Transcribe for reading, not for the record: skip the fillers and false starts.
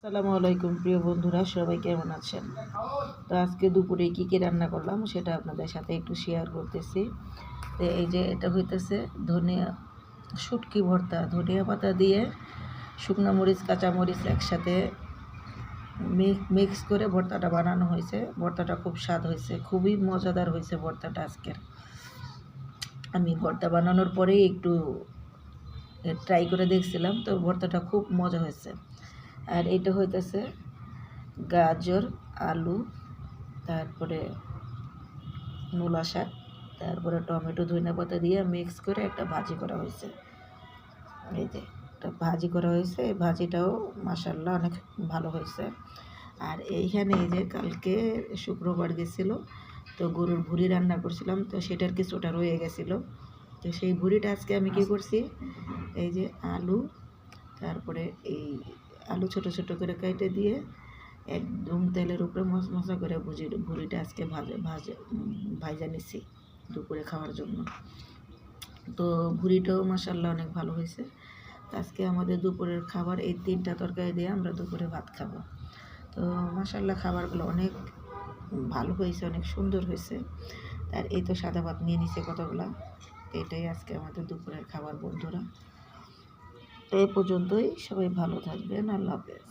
আসসালামু আলাইকুম প্রিয় বন্ধুরা, সবাই কেমন আছেন? তো আজকে দুপুরে কী কী রান্না করলাম সেটা আপনাদের সাথে একটু শেয়ার করতেছি। তো এই যে এটা হইতেছে ধনিয়া শুটকি ভর্তা, ধনিয়া পাতা দিয়ে শুকনো মরিচ কাঁচা মরিচ একসাথে মিক্স করে ভর্তাটা বানানো হয়েছে। ভর্তাটা খুব স্বাদ হয়েছে, খুবই মজাদার হয়েছে ভর্তাটা আজকের। আমি ভর্তা বানানোর পরেই একটু ট্রাই করে দেখছিলাম, তো ভর্তাটা খুব মজা হয়েছে। আর এটা হইতেছে গাজর, আলু, তারপরে মূলা শাক, তারপরে টমেটো ধনিয়া পাতা দিয়ে মিক্স করে একটা ভাজি করা হয়েছে। এই যে একটা ভাজি করা হয়েছে, এই ভাজিটাও মাশাআল্লাহ অনেক ভালো হয়েছে। আর এইখানে এই যে কালকে শুক্রবার গেছিল, তো গরুর ভুঁড়ি রান্না করছিলাম, তো সেটার কিছুটা রয়ে গেছিলো। তো সেই ভুঁড়িটা আজকে আমি কী করছি, এই যে আলু, তারপরে এই আলু ছোট ছোট করে কেটে দিয়ে একদম তেলের উপরে মশমশা করে ভুঁড়িটা আজকে ভাজা নিছি দুপুরে খাওয়ার জন্য। তো ভুঁড়িটাও মাশাআল্লাহ অনেক ভালো হয়েছে। আজকে আমাদের দুপুরের খাবার এই 3টা তরকারি দিয়ে আমরা দুপুরে ভাত খাবো। তো মাশাআল্লাহ খাবারগুলো অনেক ভালো হয়েছে, অনেক সুন্দর হয়েছে। আর এই তো সাদা ভাত নিয়ে নিছে কতগুলা। এটাই আজকে আমাদের দুপুরের খাবার বন্ধুরা। এই পর্যন্তই, সবাই ভালো থাকবেন, আল্লাহ হাফেজ।